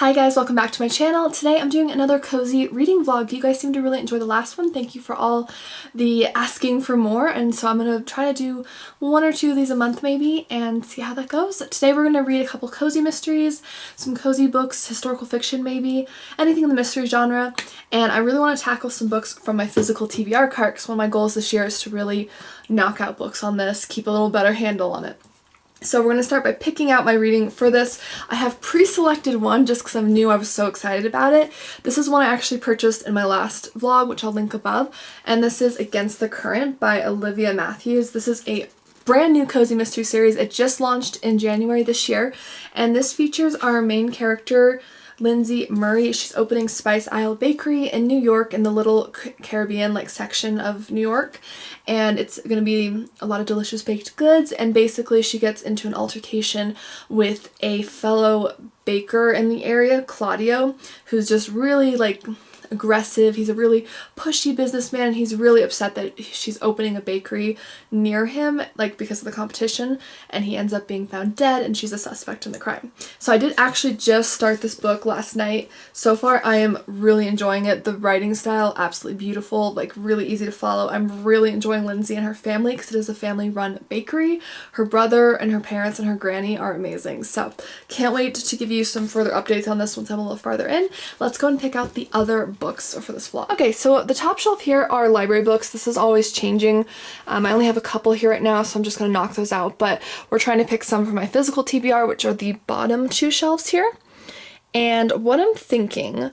Hi guys, welcome back to my channel. Today I'm doing another cozy reading vlog. You guys seem to really enjoy the last one. Thank you for all the asking for more, and so I'm going to try to do one or two of these a month maybe and see how that goes. Today we're going to read a couple cozy mysteries, some cozy books, historical fiction maybe, anything in the mystery genre, and I really want to tackle some books from my physical TBR cart because one of my goals this year is to really knock out books on this, keep a little better handle on it. So we're going to start by picking out my reading for this. I have pre-selected one just because I knew I was so excited about it. This is one I actually purchased in my last vlog, which I'll link above, and this is Against the Current by Olivia Matthews. This is a brand new cozy mystery series. It just launched in January this year, and this features our main character, Lindsay Murray. She's opening Spice Isle Bakery in New York, in the little Caribbean section of New York, and it's going to be a lot of delicious baked goods, and basically she gets into an altercation with a fellow baker in the area, Claudio, who's just really aggressive. He's a really pushy businessman, and he's really upset that she's opening a bakery near him because of the competition, and he ends up being found dead and she's a suspect in the crime. So I did actually just start this book last night. So far I am really enjoying it. The writing style, absolutely beautiful, really easy to follow. I'm really enjoying Lindsay and her family because it is a family run bakery. Her brother and her parents and her granny are amazing. So can't wait to give you some further updates on this once I'm a little farther in. Let's go and pick out the other books for this vlog. Okay, so the top shelf here are library books. This is always changing. I only have a couple here right now, so I'm just gonna knock those out, but we're trying to pick some for my physical TBR, which are the bottom two shelves here. And what I'm thinking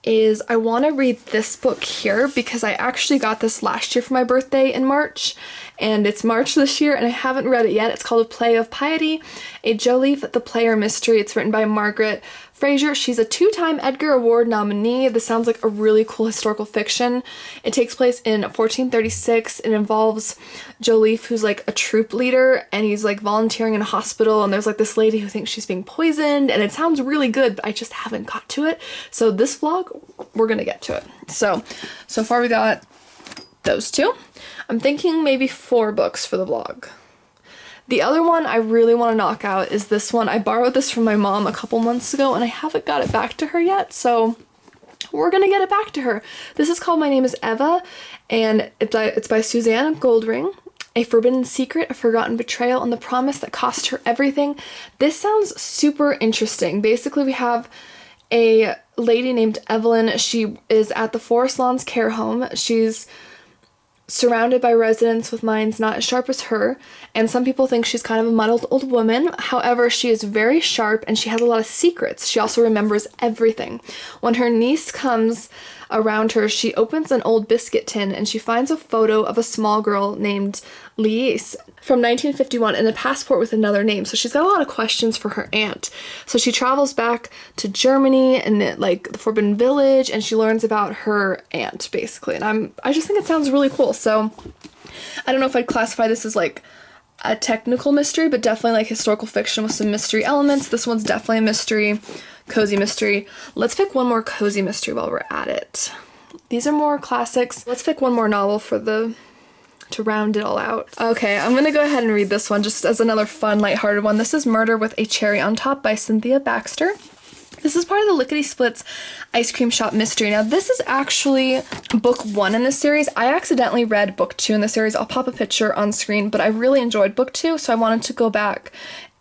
is I want to read this book here because I actually got this last year for my birthday in March, and it's March this year and I haven't read it yet. It's called A Play of Piety, a Joliffe the Player mystery. It's written by Margaret. Frazer. She's a two-time Edgar Award nominee. This sounds like a really cool historical fiction. It takes place in 1436. It involves Joliffe, who's a troop leader, and he's volunteering in a hospital, and there's this lady who thinks she's being poisoned, and it sounds really good, but I just haven't got to it. So this vlog, we're gonna get to it. So far we got those two. I'm thinking maybe 4 books for the vlog. The other one I really want to knock out is this one. I borrowed this from my mom a couple months ago and I haven't got it back to her yet, so we're gonna get it back to her. This is called My Name is Eva, and it's by Suzanne Goldring. A forbidden secret, a forgotten betrayal, and the promise that cost her everything. This sounds super interesting. Basically, we have a lady named Evelyn. She is at the Forest Lawns care home. She's surrounded by residents with minds not as sharp as her, and some people think she's kind of a muddled old woman. However, she is very sharp and she has a lot of secrets. She also remembers everything. When her niece comes around her, she opens an old biscuit tin and she finds a photo of a small girl named Lies from 1951 and a passport with another name. So she's got a lot of questions for her aunt. So she travels back to Germany and the Forbidden Village, and she learns about her aunt basically. And I just think it sounds really cool. So I don't know if I'd classify this as a technical mystery, but definitely historical fiction with some mystery elements. This one's definitely a mystery, cozy mystery. Let's pick one more cozy mystery while we're at it. These are more classics. Let's pick one more novel to round it all out. Okay, I'm gonna go ahead and read this one just as another fun, lighthearted one. This is Murder with a Cherry on Top by Cynthia Baxter. This is part of the Lickety Split's Ice Cream Shop mystery. Now, this is actually book 1 in the series. I accidentally read book 2 in the series. I'll pop a picture on screen, but I really enjoyed book 2, so I wanted to go back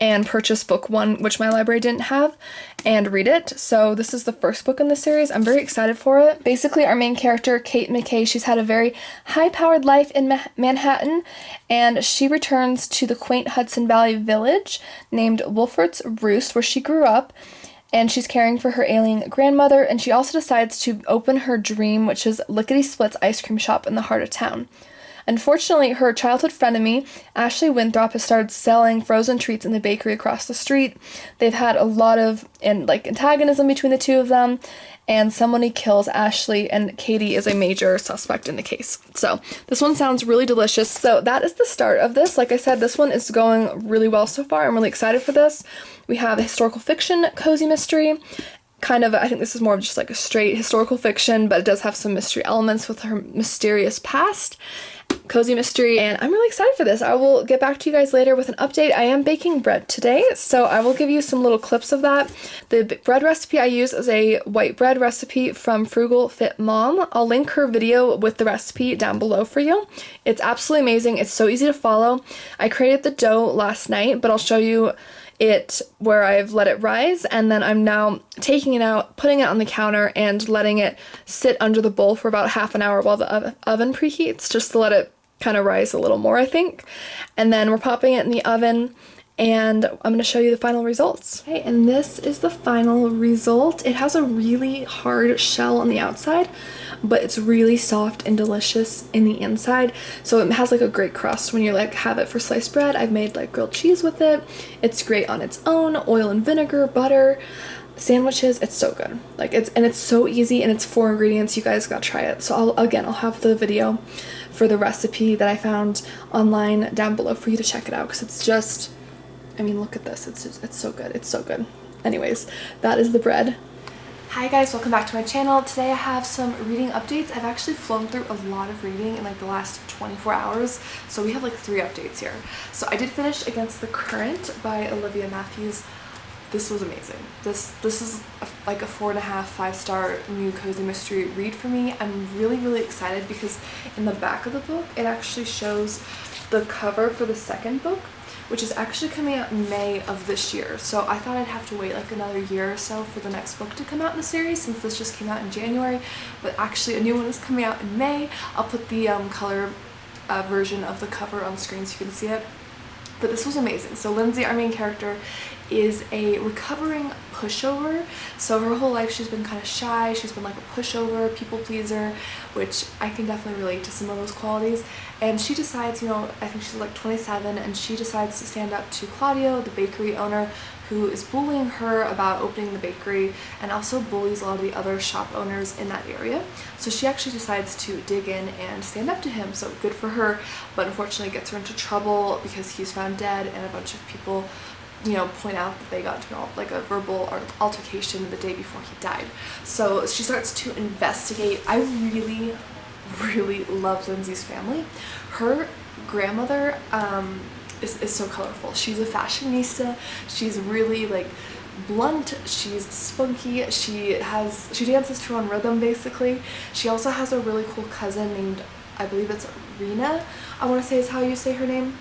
and purchase book 1, which my library didn't have, and read it. So this is the first book in the series. I'm very excited for it. Basically, our main character, Kate McKay, she's had a very high-powered life in Manhattan, and she returns to the quaint Hudson Valley village named Wolfert's Roost, where she grew up, and she's caring for her ailing grandmother, and she also decides to open her dream, which is Lickety Split's ice cream shop in the heart of town. Unfortunately, her childhood frenemy, Ashley Winthrop, has started selling frozen treats in the bakery across the street. They've had a lot of antagonism between the two of them, and somebody kills Ashley, and Katie is a major suspect in the case. So this one sounds really delicious. So that is the start of this. Like I said, this one is going really well so far. I'm really excited for this. We have a historical fiction cozy mystery. I think this is more of just a straight historical fiction, but it does have some mystery elements with her mysterious past. cozy mystery, and I'm really excited for this. I will get back to you guys later with an update. I am baking bread today, so I will give you some little clips of that. The bread recipe I use is a white bread recipe from Frugal Fit Mom. I'll link her video with the recipe down below for you. It's absolutely amazing. It's so easy to follow. I created the dough last night, but I'll show you it where I've let it rise, and then I'm now taking it out, putting it on the counter, and letting it sit under the bowl for about half an hour while the oven preheats, just to let it kind of rise a little more, I think. And then we're popping it in the oven, and I'm going to show you the final results. Okay, and this is the final result. It has a really hard shell on the outside, but it's really soft and delicious in the inside. So it has like a great crust when you like have it for sliced bread. I've made like grilled cheese with it. It's great on its own, oil and vinegar, butter, sandwiches. It's so good. Like it's so easy, and it's 4 ingredients. You guys gotta try it. So I'll have the video for the recipe that I found online down below for you to check it out, because it's just, I mean, look at this. It's so good. It's so good. Anyways, that is the bread. Hi guys, welcome back to my channel. Today I have some reading updates. I've actually flown through a lot of reading in like the last 24 hours, so we have like 3 updates here. So I did finish Against the Current by Olivia Matthews. This was amazing. This is like a 4.5, 5-star new cozy mystery read for me. I'm really excited because in the back of the book it actually shows the cover for the second book, which is actually coming out in May of this year. So I thought I'd have to wait like another year or so for the next book to come out in the series, since this just came out in January, but actually a new one is coming out in May. I'll put the color version of the cover on screen so you can see it. But this was amazing. So Lindsay, our main character, is a recovering pushover. So her whole life she's been kind of shy, she's been like a pushover, people pleaser, which I can definitely relate to some of those qualities. And she decides, you know, I think she's like 27, and she decides to stand up to Claudio, the bakery owner, who is bullying her about opening the bakery, and also bullies a lot of the other shop owners in that area. So she actually decides to dig in and stand up to him, so good for her, but unfortunately gets her into trouble because he's found dead, and a bunch of people, you know, point out that they got into like a verbal altercation the day before he died. So she starts to investigate. I really love Lindsay's family. Her grandmother is so colorful. She's a fashionista. She's really like blunt, she's spunky, she dances to her own rhythm basically. She also has a really cool cousin named, I believe it's Rena, I want to say is how you say her name.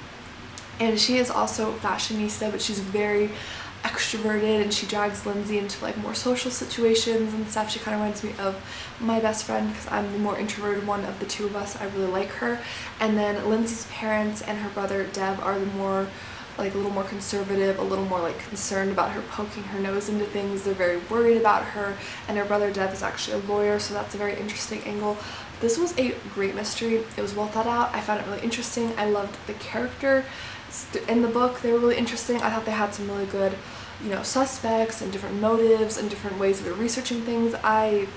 And she is also fashionista, but she's very extroverted, and she drags Lindsay into like more social situations and stuff. She kind of reminds me of my best friend because I'm the more introverted one of the two of us. I really like her. And then Lindsay's parents and her brother Deb are the more like a little more conservative, a little more like concerned about her poking her nose into things. They're very worried about her, and her brother Deb is actually a lawyer, so that's a very interesting angle. This was a great mystery. It was well thought out. I found it really interesting. I loved the character in the book. They were really interesting. I thought they had some really good, you know, suspects and different motives and different ways of researching things. I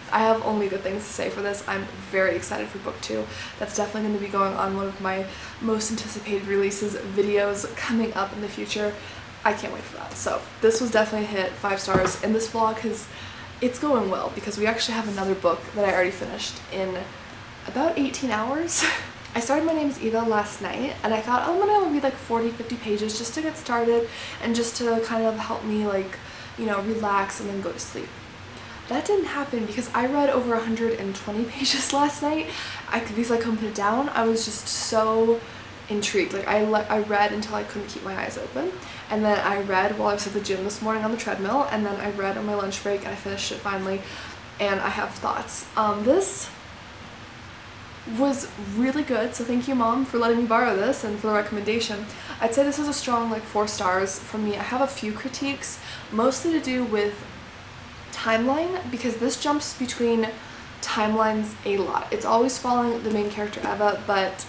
have only good things to say for this. I'm very excited for book 2. That's definitely going to be going on one of my most anticipated releases videos coming up in the future. I can't wait for that. So this was definitely a hit, 5 stars, and this vlog it's going well because we actually have another book that I already finished in about 18 hours. I started My Name is Eva last night, and I thought, oh, I'm gonna read like 40-50 pages just to get started and just to kind of help me, like, you know, relax and then go to sleep. That didn't happen because I read over 120 pages last night. Because I couldn't put it down. I was just so intrigued. Like I read until I couldn't keep my eyes open, and then I read while I was at the gym this morning on the treadmill, and then I read on my lunch break, and I finished it finally, and I have thoughts. This was really good, so thank you, Mom, for letting me borrow this and for the recommendation. I'd say this is a strong like 4 stars for me. I have a few critiques, mostly to do with timeline, because this jumps between timelines a lot. It's always following the main character Eva, but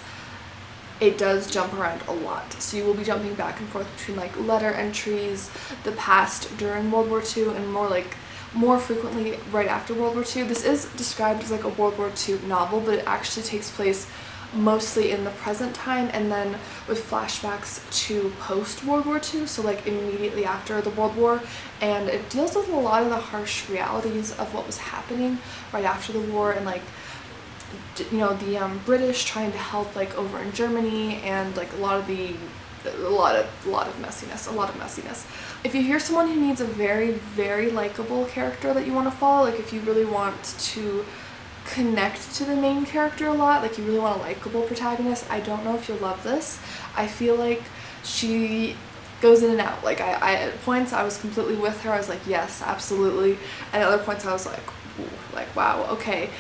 it does jump around a lot. So you will be jumping back and forth between like letter entries, the past during World War II, and more frequently right after World War II. This is described as like a World War II novel, but it actually takes place mostly in the present time, and then with flashbacks to post World War II, so like immediately after the World War, and it deals with a lot of the harsh realities of what was happening right after the war, and like you know, the British trying to help like over in Germany, and like a lot of messiness. If you hear someone who needs a very, very likable character that you want to follow, like if you really want to connect to the main character a lot, like you really want a likable protagonist, I don't know if you'll love this. I feel like she goes in and out. Like I at points I was completely with her. I was like, yes, absolutely. And at other points I was like, ooh, like wow, okay.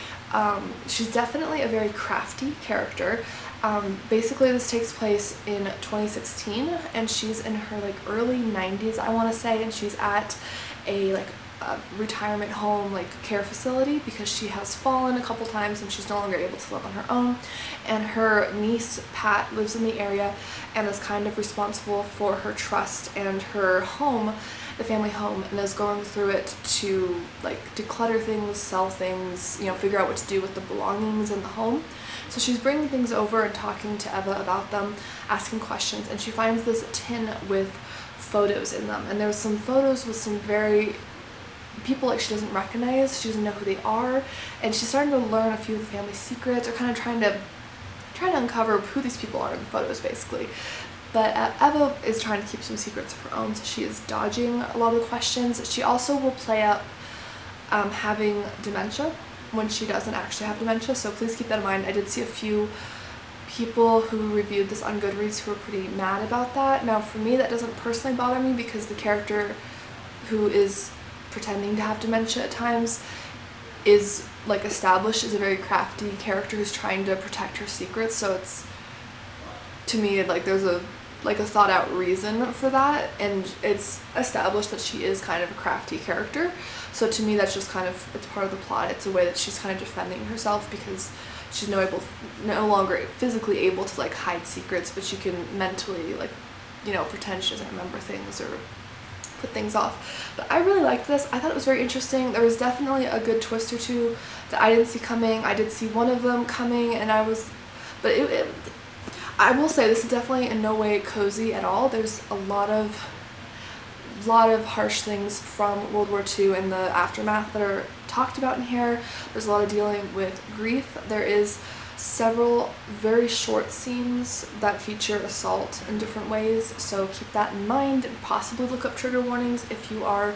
She's definitely a very crafty character. Basically this takes place in 2016, and she's in her like early 90s, I want to say, and she's at a like retirement home like care facility because she has fallen a couple times and she's no longer able to live on her own, and her niece Pat lives in the area and is kind of responsible for her trust and her home, the family home, and is going through it to like declutter things, sell things, you know, figure out what to do with the belongings in the home. So she's bringing things over and talking to Eva about them, asking questions, and she finds this tin with photos in them, and there's some photos with some very people like she doesn't recognize, she doesn't know who they are, and she's starting to learn a few of the family secrets, or kind of trying to uncover who these people are in the photos basically. But Eva is trying to keep some secrets of her own, so she is dodging a lot of the questions. She also will play up having dementia when she doesn't actually have dementia, so please keep that in mind. I did see a few people who reviewed this on Goodreads who were pretty mad about that. Now for me that doesn't personally bother me because the character who is pretending to have dementia at times is like established as a very crafty character who's trying to protect her secrets, so it's, to me, like there's a thought out reason for that, and it's established that she is kind of a crafty character. So to me that's just kind of, it's part of the plot. It's a way that she's kind of defending herself because she's no longer physically able to like hide secrets, but she can mentally like, you know, pretend she doesn't remember things or put things off. But I really liked this. I thought it was very interesting. There was definitely a good twist or two that I didn't see coming. I did see one of them coming, and I will say this is definitely in no way cozy at all. There's a lot of harsh things from World War II and the aftermath that are talked about in here. There's a lot of dealing with grief. There is several very short scenes that feature assault in different ways, so keep that in mind and possibly look up trigger warnings. If you are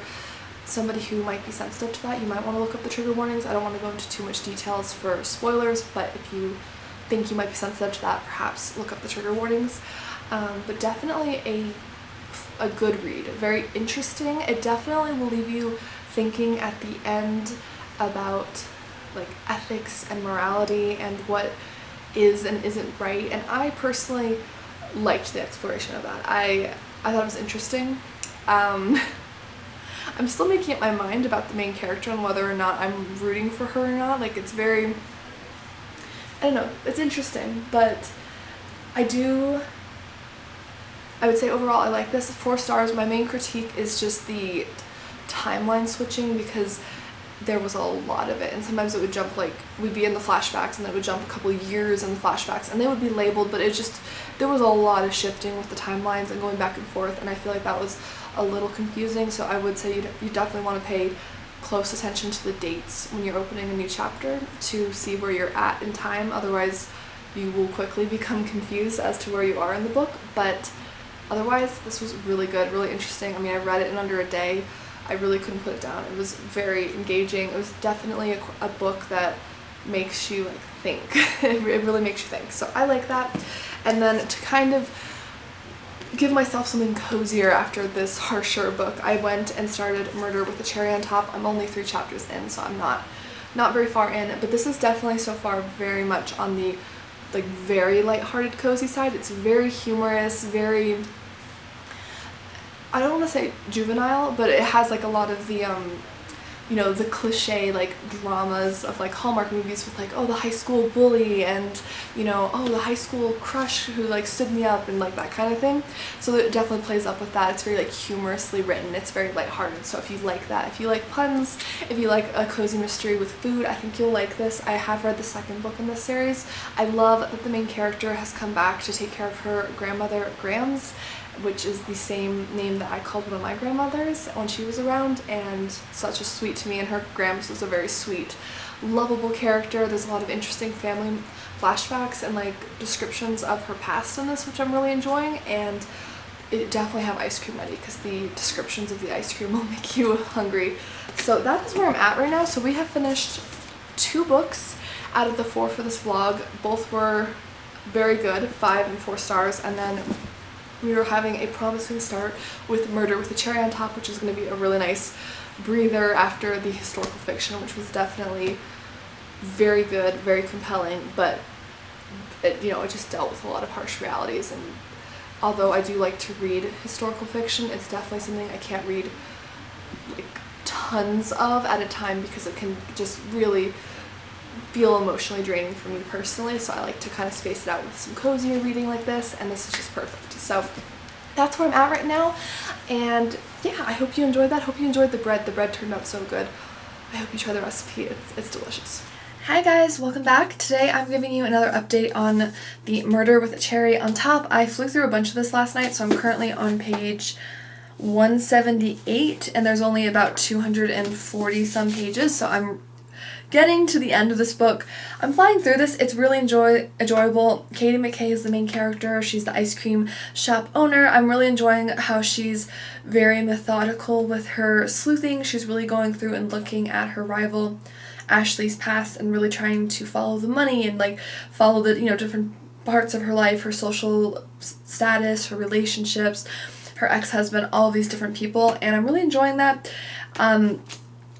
somebody who might be sensitive to that, you might want to look up the trigger warnings. I don't want to go into too much details for spoilers, but if you think you might be sensitive to that, perhaps look up the trigger warnings. But definitely a good read, very interesting. It definitely will leave you thinking at the end about like ethics and morality and what is and isn't right, and I personally liked the exploration of that. I thought it was interesting. I'm still making up my mind about the main character and whether or not I'm rooting for her or not. Like it's very, I don't know, it's interesting, but I would say overall I like this. 4 stars. My main critique is just the timeline switching, because there was a lot of it, and sometimes it would jump, like we'd be in the flashbacks and then it would jump a couple years in the flashbacks and they would be labeled, but there was a lot of shifting with the timelines and going back and forth, and I feel like that was a little confusing. So I would say you definitely want to pay close attention to the dates when you're opening a new chapter to see where you're at in time, otherwise you will quickly become confused as to where you are in the book. But otherwise this was really good, really interesting. I mean, I read it in under a day. I really couldn't put it down. It was very engaging. It was definitely a book that makes you like think. It really makes you think. So I like that. And then to kind of give myself something cozier after this harsher book, I went and started Murder with a Cherry on Top. I'm only 3 chapters in, so I'm not very far in, but this is definitely so far very much on the like very lighthearted cozy side. It's very humorous, very, I don't want to say juvenile, but it has like a lot of the you know, the cliche like dramas of like Hallmark movies with like, oh, the high school bully, and you know, oh, the high school crush who like stood me up, and like that kind of thing. So it definitely plays up with that. It's very like humorously written. It's very lighthearted. So if you like that, if you like puns, if you like a cozy mystery with food, I think you'll like this. I have read the 2nd book in this series. I love that the main character has come back to take care of her grandmother Grams, which is the same name that I called one of my grandmothers when she was around, and such a sweet to me, and her grandma was a very sweet, lovable character. There's a lot of interesting family flashbacks and like descriptions of her past in this, which I'm really enjoying, and it definitely have ice cream ready because the descriptions of the ice cream will make you hungry. So that is where I'm at right now. So we have finished 2 books out of the 4 for this vlog. Both were very good, 5 and 4 stars, and then we were having a promising start with Murder with a Cherry on Top, which is going to be a really nice breather after the historical fiction, which was definitely very good, very compelling, but it, you know, it just dealt with a lot of harsh realities. And although I do like to read historical fiction, it's definitely something I can't read like tons of at a time because it can just really feel emotionally draining for me personally. So I like to kind of space it out with some cozier reading like this, and this is just perfect. So that's where I'm at right now, and yeah, I hope you enjoyed that. Hope you enjoyed the bread. The bread turned out so good. I hope you try the recipe. It's delicious. Hi guys, welcome back. Today I'm giving you another update on the Murder with a Cherry on Top. I flew through a bunch of this last night, so I'm currently on page 178, and there's only about 240 some pages, so I'm getting to the end of this book. I'm flying through this. It's really enjoyable. Katie McKay is the main character. She's the ice cream shop owner. I'm really enjoying how she's very methodical with her sleuthing. She's really going through and looking at her rival Ashley's past and really trying to follow the money and like follow the, you know, different parts of her life, her social status, her relationships, her ex-husband, all of these different people, and I'm really enjoying that.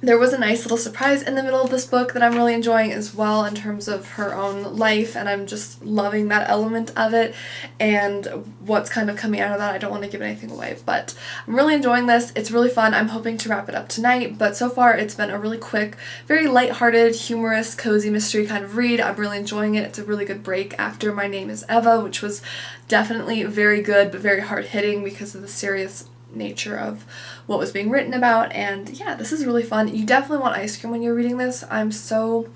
There was a nice little surprise in the middle of this book that I'm really enjoying as well in terms of her own life, and I'm just loving that element of it and what's kind of coming out of that. I don't want to give anything away, but I'm really enjoying this. It's really fun. I'm hoping to wrap it up tonight, but so far it's been a really quick, very lighthearted, humorous, cozy mystery kind of read. I'm really enjoying it. It's a really good break after My Name is Eva, which was definitely very good but very hard-hitting because of the serious nature of what was being written about. And yeah, this is really fun. You definitely want ice cream when you're reading this. I'm so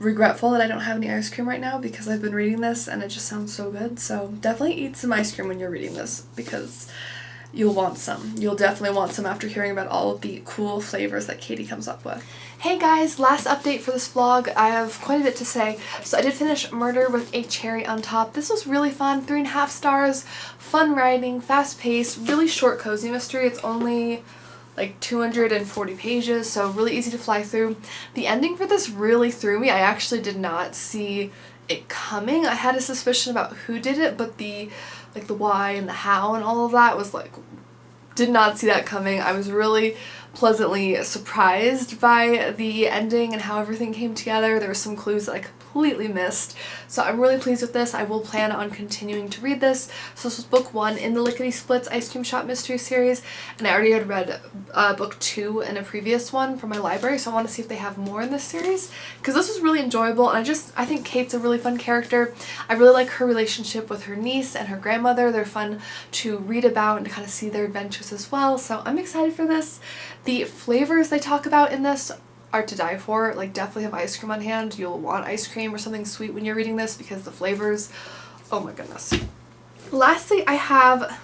regretful that I don't have any ice cream right now because I've been reading this and it just sounds so good. So definitely eat some ice cream when you're reading this because you'll want some. You'll definitely want some after hearing about all of the cool flavors that Katie comes up with. Hey guys, last update for this vlog. I have quite a bit to say. So I did finish Murder with a Cherry on Top. This was really fun, 3.5 stars, fun writing, fast paced, really short cozy mystery. It's only like 240 pages, so really easy to fly through. The ending for this really threw me. I actually did not see it coming. I had a suspicion about who did it, but the why and the how and all of that was like, did not see that coming. I was really pleasantly surprised by the ending and how everything came together. There were some clues that I completely missed, so I'm really pleased with this. I will plan on continuing to read this. So this was book 1 in the Lickety Splits Ice Cream Shop Mystery Series, and I already had read book 2 in a previous one from my library, so I want to see if they have more in this series because this was really enjoyable, and I think Kate's a really fun character. I really like her relationship with her niece and her grandmother. They're fun to read about and to kind of see their adventures as well, so I'm excited for this. The flavors they talk about in this are to die for. Like, definitely have ice cream on hand. You'll want ice cream or something sweet when you're reading this because the flavors, oh my goodness. Lastly, I have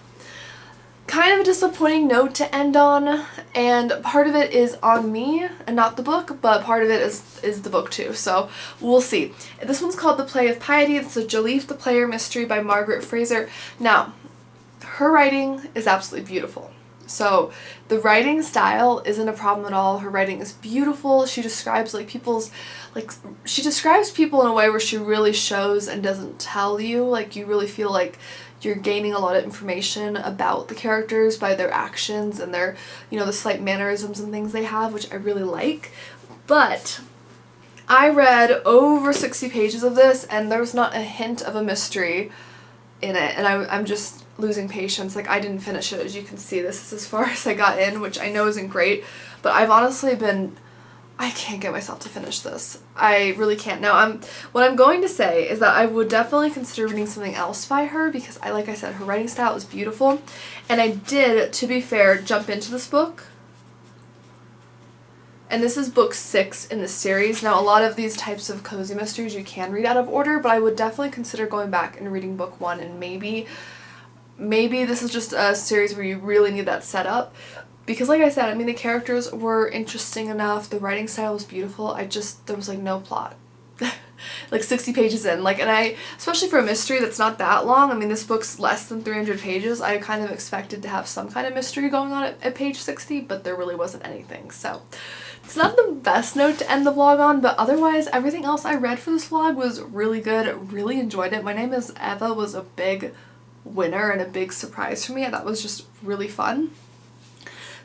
kind of a disappointing note to end on, and part of it is on me and not the book, but part of it is the book too, so we'll see. This one's called The Play of Piety. It's a Joliffe the Player mystery by Margaret Frazer. Now, her writing is absolutely beautiful. So the writing style isn't a problem at all. Her writing is beautiful. She describes she describes people in a way where she really shows and doesn't tell you. Like, you really feel like you're gaining a lot of information about the characters by their actions and their, you know, the slight mannerisms and things they have, which I really like. But I read over 60 pages of this and there was not a hint of a mystery in it, and I'm just losing patience. Like, I didn't finish it. As you can see, this is as far as I got in, which I know isn't great, but I've honestly I can't get myself to finish this. I really can't. Now, what I'm going to say is that I would definitely consider reading something else by her because like I said, her writing style is beautiful, and I did, to be fair, jump into this book. And this is book 6 in this series. Now, a lot of these types of cozy mysteries you can read out of order, but I would definitely consider going back and reading book 1 and maybe maybe this is just a series where you really need that setup. Because like I said, I mean, the characters were interesting enough, the writing style was beautiful, there was like no plot. Like 60 pages in, like, and especially for a mystery that's not that long, I mean, this book's less than 300 pages, I kind of expected to have some kind of mystery going on at page 60, but there really wasn't anything, so it's not the best note to end the vlog on, but otherwise, everything else I read for this vlog was really good, really enjoyed it. My Name is Eva was a big winner and a big surprise for me, and that was just really fun.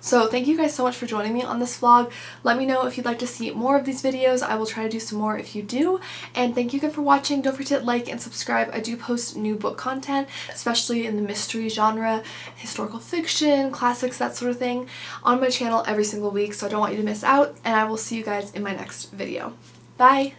So thank you guys so much for joining me on this vlog. Let me know if you'd like to see more of these videos. I will try to do some more if you do. And thank you again for watching. Don't forget to like and subscribe. I do post new book content, especially in the mystery genre, historical fiction, classics, that sort of thing, on my channel every single week. So I don't want you to miss out. And I will see you guys in my next video. Bye!